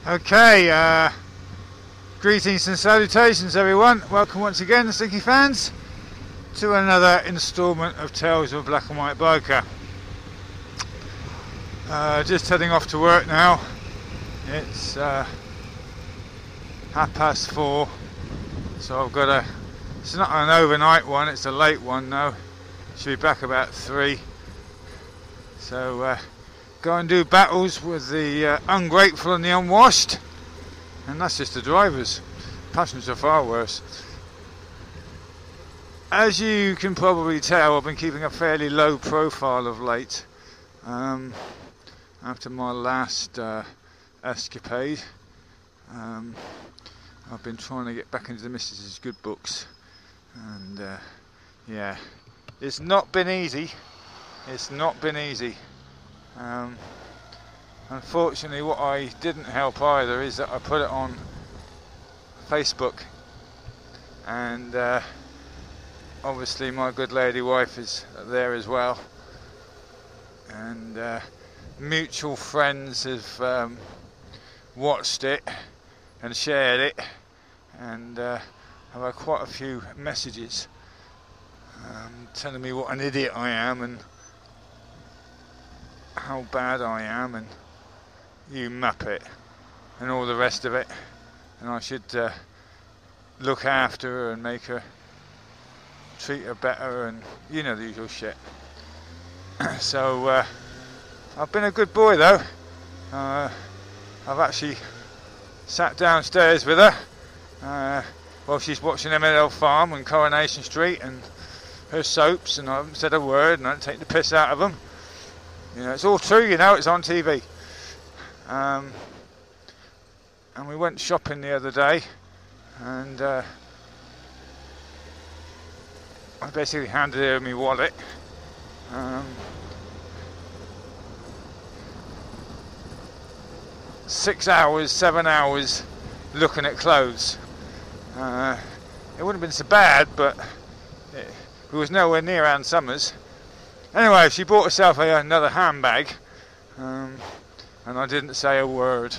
Okay, greetings and salutations everyone. Welcome once again, Stinky fans, to another instalment of Tales of a Black and White Biker. Just heading off to work now. It's 4:30, so I've got it's not an overnight one, it's a late one now. Should be back about 3. So go and do battles with the ungrateful and the unwashed, and that's just the drivers. Passengers are far worse. As you can probably tell, I've been keeping a fairly low profile of late. After my last escapade, I've been trying to get back into the missus's good books, and yeah, it's not been easy. It's not been easy. Unfortunately, what I didn't help either is that I put it on Facebook, and obviously my good lady wife is there as well, and mutual friends have watched it and shared it, and I've had quite a few messages telling me what an idiot I am and how bad I am and you muppet and all the rest of it, and I should look after her and make her, treat her better, and you know the usual shit. So I've been a good boy though. I've actually sat downstairs with her while she's watching M&L Farm and Coronation Street and her soaps, and I haven't said a word and I don't take the piss out of them. You know, it's all true, you know, it's on TV. And we went shopping the other day, and I basically handed her my wallet. 6 hours, 7 hours looking at clothes. It wouldn't have been so bad, but it was nowhere near Ann Summers. Anyway, she bought herself another handbag, and I didn't say a word.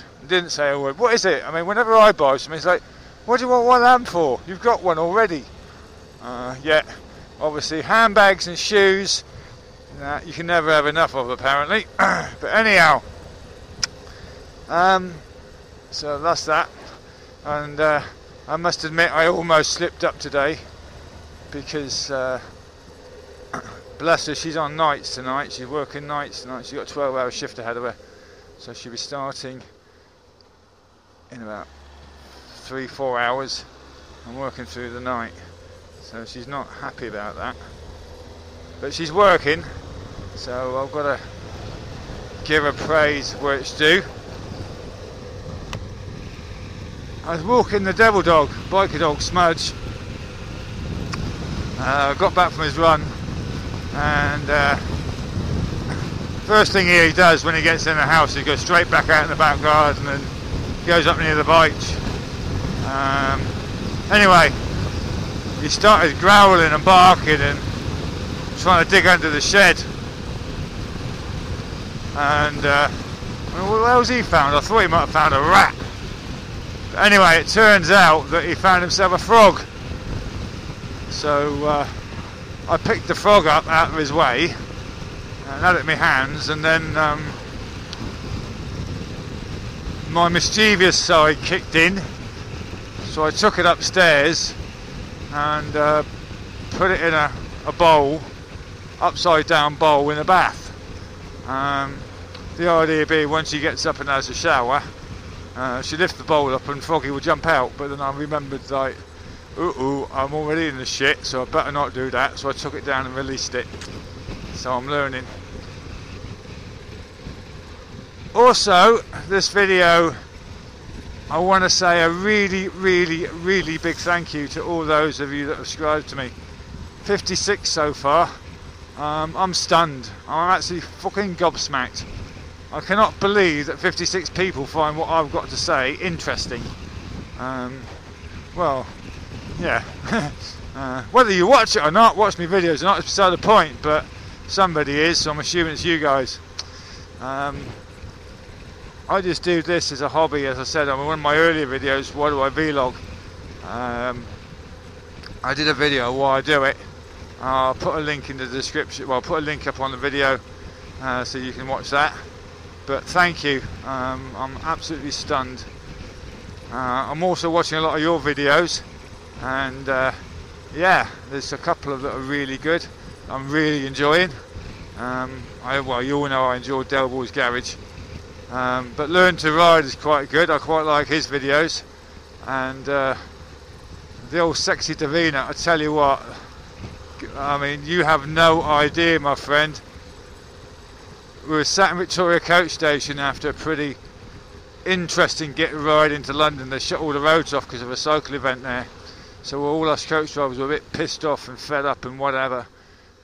What is it? I mean, whenever I buy something, it's like, what do you want one hand for? You've got one already. Yeah, obviously handbags and shoes, you can never have enough of, apparently. But anyhow, so that's that. And I must admit, I almost slipped up today, because bless her, she's on nights tonight. She's working nights tonight. She's got a 12-hour shift ahead of her, so she'll be starting in about 3-4 hours and working through the night. So she's not happy about that, but she's working, so I've got to give her praise where it's due. I was walking the devil dog, biker dog Smudge. Got back from his run, and first thing he does when he gets in the house, he goes straight back out in the back garden and goes up near the bike. Anyway, he started growling and barking and trying to dig under the shed, and what else he found? I thought he might have found a rat. But anyway, it turns out that he found himself a frog. So I picked the frog up out of his way and had it in my hands, and then my mischievous side kicked in, so I took it upstairs and put it in a bowl, upside down bowl in a bath. The idea being, once she gets up and has a shower, she lifts the bowl up and Froggy will jump out. But then I remembered, like, I'm already in the shit, so I better not do that. So I took it down and released it. So I'm learning. Also, this video, I want to say a really, really, really big thank you to all those of you that have subscribed to me. 56 so far. I'm stunned. I'm actually fucking gobsmacked. I cannot believe that 56 people find what I've got to say interesting. Well, yeah. Whether you watch it or not, watch my videos or not, it's beside the point, but somebody is, so I'm assuming it's you guys. I just do this as a hobby. As I said on one of my earlier videos, why do I vlog? I did a video why I do it. I'll put a link in the description. Well, I'll put a link up on the video so you can watch that. But thank you. I'm absolutely stunned. I'm also watching a lot of your videos, and yeah, there's a couple of that are really good. I'm really enjoying. Well, you all know I enjoy Delboy's Garage, but Learn to Ride is quite good. I quite like his videos, and the old Sexy Davina. I tell you what, I mean, you have no idea, my friend. We were sat in Victoria Coach Station after a pretty interesting ride into London. They shut all the roads off because of a cycle event there, so all us coach drivers were a bit pissed off and fed up and whatever.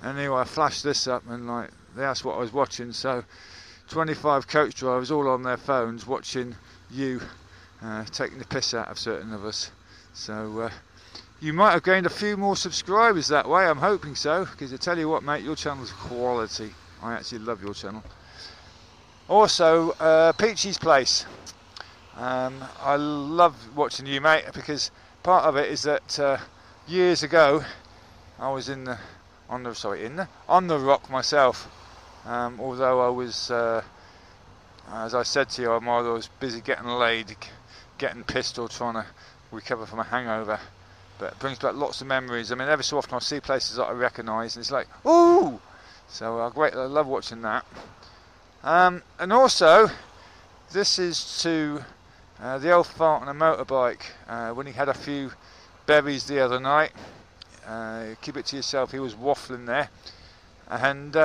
And anyway, I flashed this up and like they asked what I was watching, so 25 coach drivers all on their phones watching you taking the piss out of certain of us. So you might have gained a few more subscribers that way. I'm hoping so, because I tell you what, mate, your channel's quality. I actually love your channel. Also, Peachy's Place. I love watching you, mate, because part of it is that years ago I was on the rock myself. Although I was, as I said to you, I was busy getting laid, getting pissed, or trying to recover from a hangover. But it brings back lots of memories. I mean, every so often I see places that I recognise, and it's like, ooh! So I love watching that. And also, this is to the old fart on a motorbike. When he had a few berries the other night, keep it to yourself, he was waffling there. And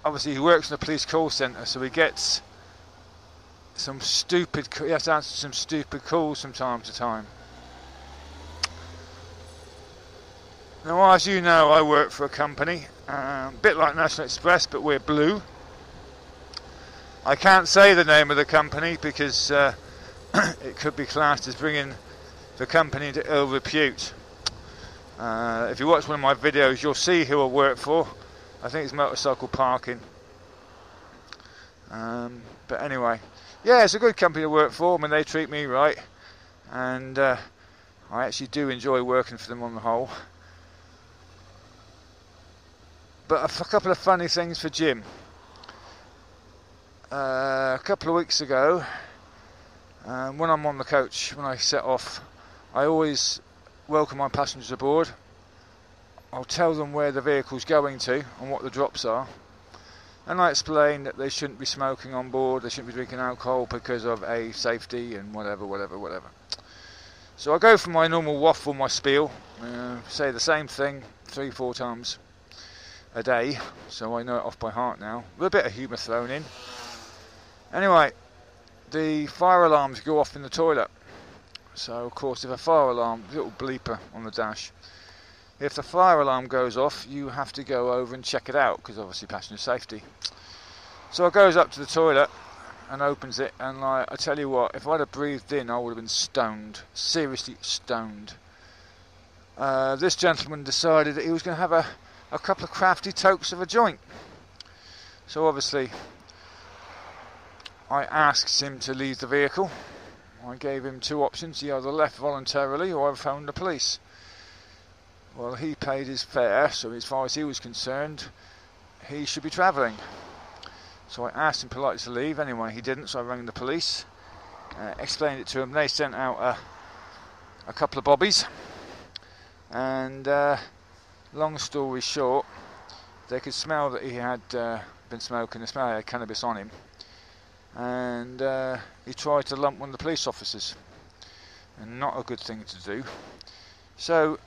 obviously he works in a police call centre, so he gets he has to answer some stupid calls from time to time. Now, as you know, I work for a company, a bit like National Express, but we're blue. I can't say the name of the company because it could be classed as bringing the company into ill repute. If you watch one of my videos, you'll see who I work for. I think it's Motorcycle Parking. But anyway, yeah, it's a good company to work for. I mean, they treat me right, and I actually do enjoy working for them on the whole. But a couple of funny things for Jim. A couple of weeks ago, when I'm on the coach, when I set off, I always welcome my passengers aboard. I'll tell them where the vehicle's going to and what the drops are, and I explain that they shouldn't be smoking on board, they shouldn't be drinking alcohol because of safety and whatever. So I go for my normal waffle, my spiel, say the same thing 3-4 times a day, so I know it off by heart now, with a bit of humour thrown in. Anyway, the fire alarms go off in the toilet. So of course, if a fire alarm, little bleeper on the dash, if the fire alarm goes off, you have to go over and check it out, because obviously passenger safety. So I goes up to the toilet and opens it, and I tell you what, if I'd have breathed in, I would have been stoned, seriously stoned. This gentleman decided that he was going to have a couple of crafty tokes of a joint. So obviously I asked him to leave the vehicle. I gave him two options. He either left voluntarily or I phoned the police. Well, he paid his fare, so as far as he was concerned, he should be travelling. So I asked him politely to leave. Anyway, he didn't, so I rang the police, explained it to them. They sent out a couple of bobbies, and long story short, they could smell that he had been smoking. The smell had cannabis on him, and he tried to lump one of the police officers, and not a good thing to do. So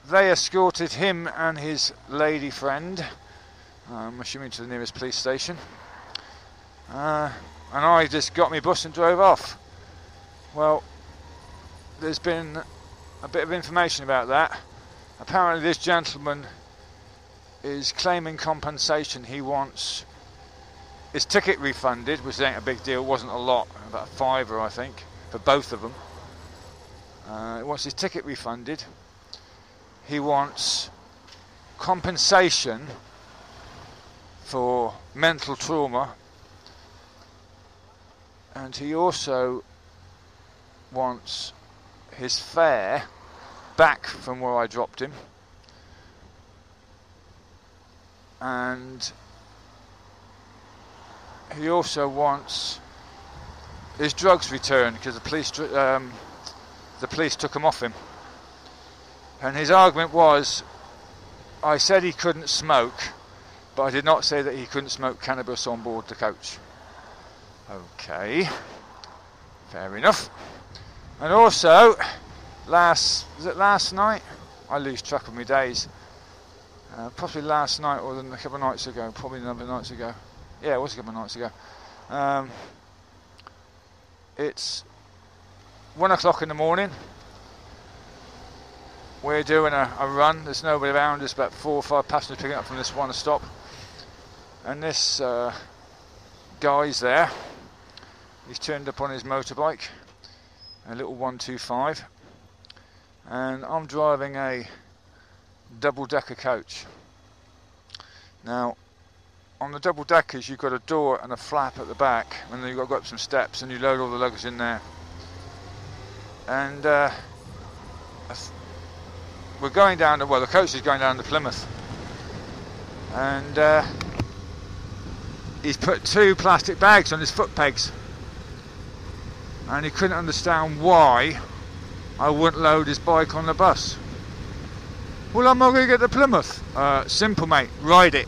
they escorted him and his lady friend, I'm assuming, to the nearest police station, and I just got me bus and drove off. Well, there's been a bit of information about that. Apparently this gentleman is claiming compensation. He wants his ticket refunded, which ain't a big deal, wasn't a lot, about a £5 I think, for both of them. He wants his ticket refunded. He wants compensation for mental trauma, and he also wants his fare back from where I dropped him, and he also wants his drugs returned because the police took them off him. And his argument was, I said he couldn't smoke, but I did not say that he couldn't smoke cannabis on board the coach. Okay, fair enough. And also, was it last night? I lose track of my days. Possibly last night or a couple of nights ago, probably a number of nights ago. Yeah, it was a couple of nights ago. It's 1 o'clock in the morning. We're doing a run. There's nobody around. There's about 4 or 5 passengers picking up from this one stop. And this guy's there. He's turned up on his motorbike, a little 125. And I'm driving a double-decker coach. Now, on the double-deckers, you've got a door and a flap at the back, and then you've got to go up some steps, and you load all the luggage in there. And we're going down to, well, the coach is going down to Plymouth, and he's put 2 plastic bags on his foot pegs, and he couldn't understand why I wouldn't load his bike on the bus. Well, I'm not going to get to Plymouth. Simple, mate, ride it.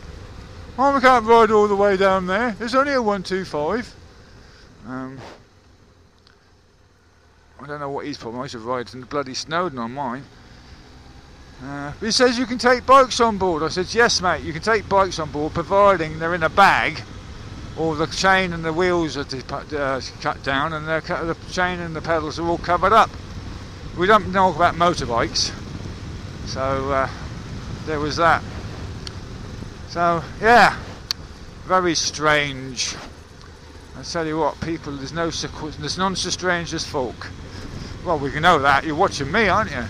Oh, we can't ride all the way down there. There's only a 125. I don't know what his problem. I used to ride in the bloody Snowden on mine. He says you can take bikes on board. I said, yes, mate, you can take bikes on board, providing they're in a bag, or the chain and the wheels are cut down, and the chain and the pedals are all covered up. We don't know about motorbikes, so there was that. So yeah, very strange. I tell you what, people, there's none so strange as folk. Well, we can know that. You're watching me, aren't you?